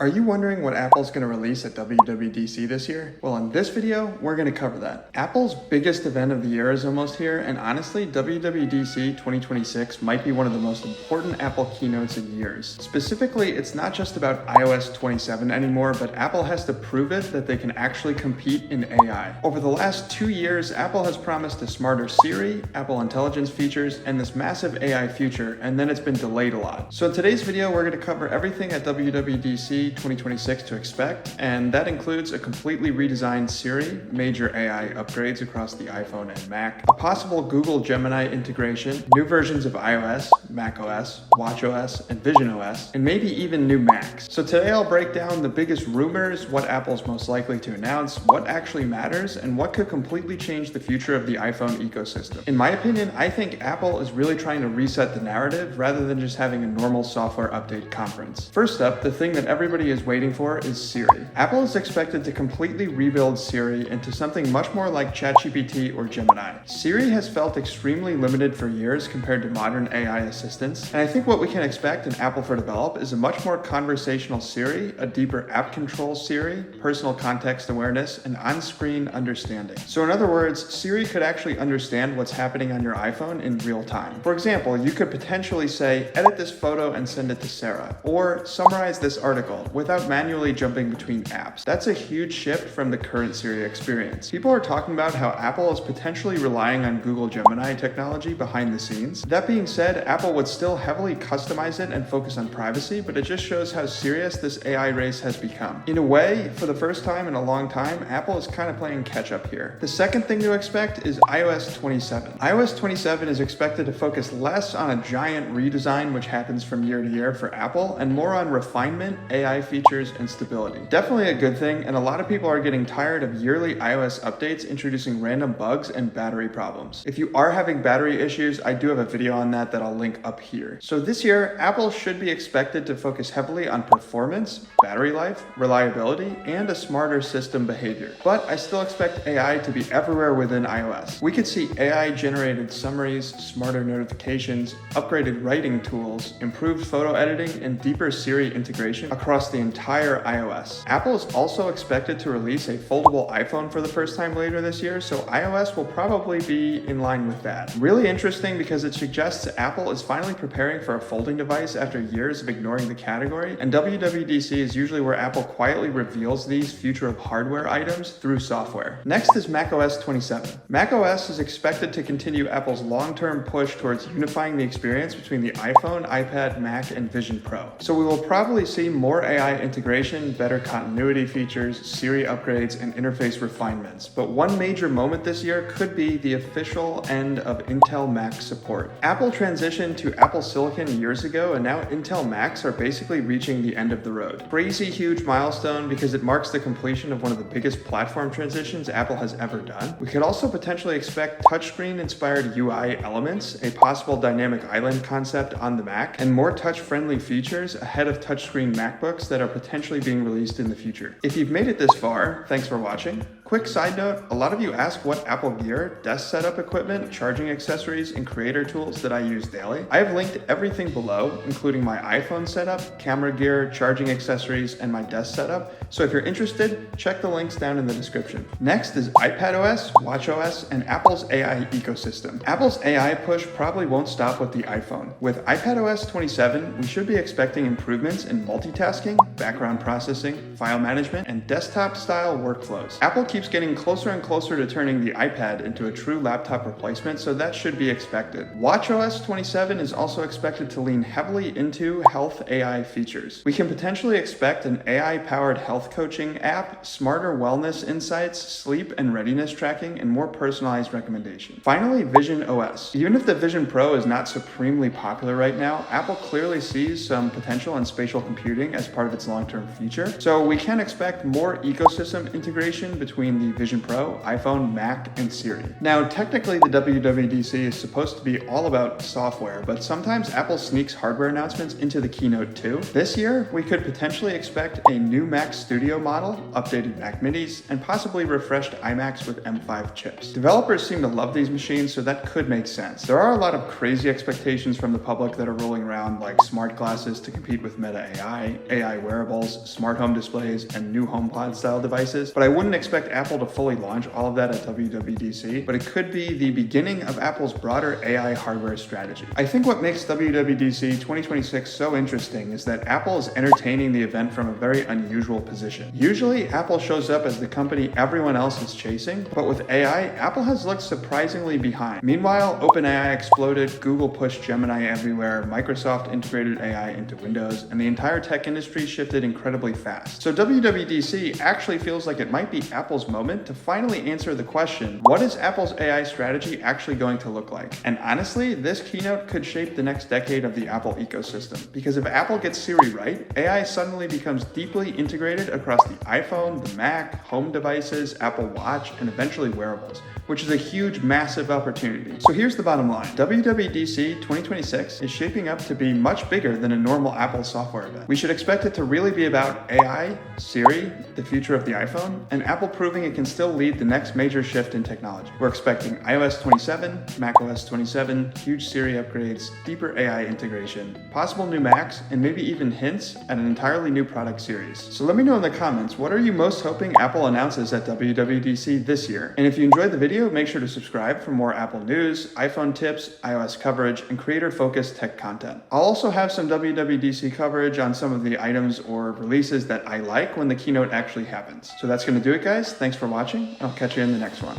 Are you wondering what Apple's going to release at WWDC this year? Well, in this video, we're going to cover that. Apple's biggest event of the year is almost here, and honestly, WWDC 2026 might be one of the most important Apple keynotes in years. Specifically, it's not just about iOS 27 anymore, but Apple has to prove it that they can actually compete in AI. Over the last 2 years, Apple has promised a smarter Siri, Apple Intelligence features, and this massive AI future, and then it's been delayed a lot. So in today's video, we're going to cover everything at WWDC 2026 to expect, and that includes a completely redesigned Siri, major AI upgrades across the iPhone and Mac, a possible Google Gemini integration, new versions of iOS, macOS, watchOS, and visionOS, and maybe even new Macs. So today I'll break down the biggest rumors, what Apple's most likely to announce, what actually matters, and what could completely change the future of the iPhone ecosystem. In my opinion, I think Apple is really trying to reset the narrative rather than just having a normal software update conference. First up, the thing that everybody is waiting for is Siri. Apple is expected to completely rebuild Siri into something much more like ChatGPT or Gemini. Siri has felt extremely limited for years compared to modern AI assistants, and I think what we can expect in Apple for Develop is a much more conversational Siri, a deeper app control Siri, personal context awareness, and on-screen understanding. So in other words, Siri could actually understand what's happening on your iPhone in real time. For example, you could potentially say, edit this photo and send it to Sarah, or summarize this article, without manually jumping between apps. That's a huge shift from the current Siri experience. People are talking about how Apple is potentially relying on Google Gemini technology behind the scenes. That being said, Apple would still heavily customize it and focus on privacy, but it just shows how serious this AI race has become. In a way, for the first time in a long time, Apple is kind of playing catch up here. The second thing to expect is iOS 27. iOS 27 is expected to focus less on a giant redesign, which happens from year to year for Apple, and more on refinement, AI features, and stability. Definitely a good thing, and a lot of people are getting tired of yearly iOS updates introducing random bugs and battery problems. If you are having battery issues, I do have a video on that I'll link up here. So this year, Apple should be expected to focus heavily on performance, battery life, reliability, and a smarter system behavior. But I still expect AI to be everywhere within iOS. We could see AI-generated summaries, smarter notifications, upgraded writing tools, improved photo editing, and deeper Siri integration across the entire iOS. Apple is also expected to release a foldable iPhone for the first time later this year, so iOS will probably be in line with that. Really interesting because it suggests Apple is finally preparing for a folding device after years of ignoring the category, and WWDC is usually where Apple quietly reveals these future of hardware items through software. Next is macOS 27. macOS is expected to continue Apple's long-term push towards unifying the experience between the iPhone, iPad, Mac, and Vision Pro. So we will probably see more AI integration, better continuity features, Siri upgrades, and interface refinements. But one major moment this year could be the official end of Intel Mac support. Apple transitioned to Apple Silicon years ago, and now Intel Macs are basically reaching the end of the road. Crazy huge milestone because it marks the completion of one of the biggest platform transitions Apple has ever done. We could also potentially expect touchscreen-inspired UI elements, a possible dynamic island concept on the Mac, and more touch-friendly features ahead of touchscreen MacBooks that are potentially being released in the future. If you've made it this far, thanks for watching. Quick side note, a lot of you ask what Apple gear, desk setup equipment, charging accessories, and creator tools that I use daily. I have linked everything below, including my iPhone setup, camera gear, charging accessories, and my desk setup. So if you're interested, check the links down in the description. Next is iPadOS, watchOS, and Apple's AI ecosystem. Apple's AI push probably won't stop with the iPhone. With iPadOS 27, we should be expecting improvements in multitasking, background processing, file management, and desktop-style workflows. Apple keeps getting closer and closer to turning the iPad into a true laptop replacement, so that should be expected. watchOS 27 is also expected to lean heavily into health AI features. We can potentially expect an AI-powered health coaching app, smarter wellness insights, sleep and readiness tracking, and more personalized recommendations. Finally, visionOS. Even if the Vision Pro is not supremely popular right now, Apple clearly sees some potential in spatial computing as part of its long-term future, so we can expect more ecosystem integration between between the Vision Pro, iPhone, Mac, and Siri. Now, technically the WWDC is supposed to be all about software, but sometimes Apple sneaks hardware announcements into the keynote too. This year, we could potentially expect a new Mac Studio model, updated Mac Minis, and possibly refreshed iMacs with M5 chips. Developers seem to love these machines, so that could make sense. There are a lot of crazy expectations from the public that are rolling around, like smart glasses to compete with Meta AI, AI wearables, smart home displays, and new HomePod style devices, but I wouldn't expect Apple to fully launch all of that at WWDC, but it could be the beginning of Apple's broader AI hardware strategy. I think what makes WWDC 2026 so interesting is that Apple is entertaining the event from a very unusual position. Usually, Apple shows up as the company everyone else is chasing, but with AI, Apple has looked surprisingly behind. Meanwhile, OpenAI exploded, Google pushed Gemini everywhere, Microsoft integrated AI into Windows, and the entire tech industry shifted incredibly fast. So WWDC actually feels like it might be Apple's moment to finally answer the question, what is Apple's AI strategy actually going to look like? And honestly, this keynote could shape the next decade of the Apple ecosystem. Because if Apple gets Siri right, AI suddenly becomes deeply integrated across the iPhone, the Mac, home devices, Apple Watch, and eventually wearables, which is a huge, massive opportunity. So here's the bottom line. WWDC 2026 is shaping up to be much bigger than a normal Apple software event. We should expect it to really be about AI, Siri, the future of the iPhone, and Apple proving it can still lead the next major shift in technology. We're expecting iOS 27, macOS 27, huge Siri upgrades, deeper AI integration, possible new Macs, and maybe even hints at an entirely new product series. So let me know in the comments, what are you most hoping Apple announces at WWDC this year? And if you enjoyed the video, make sure to subscribe for more Apple news, iPhone tips, iOS coverage, and creator-focused tech content. I'll also have some WWDC coverage on some of the items or releases that I like when the keynote actually happens. So that's going to do it, guys. Thanks for watching, and I'll catch you in the next one.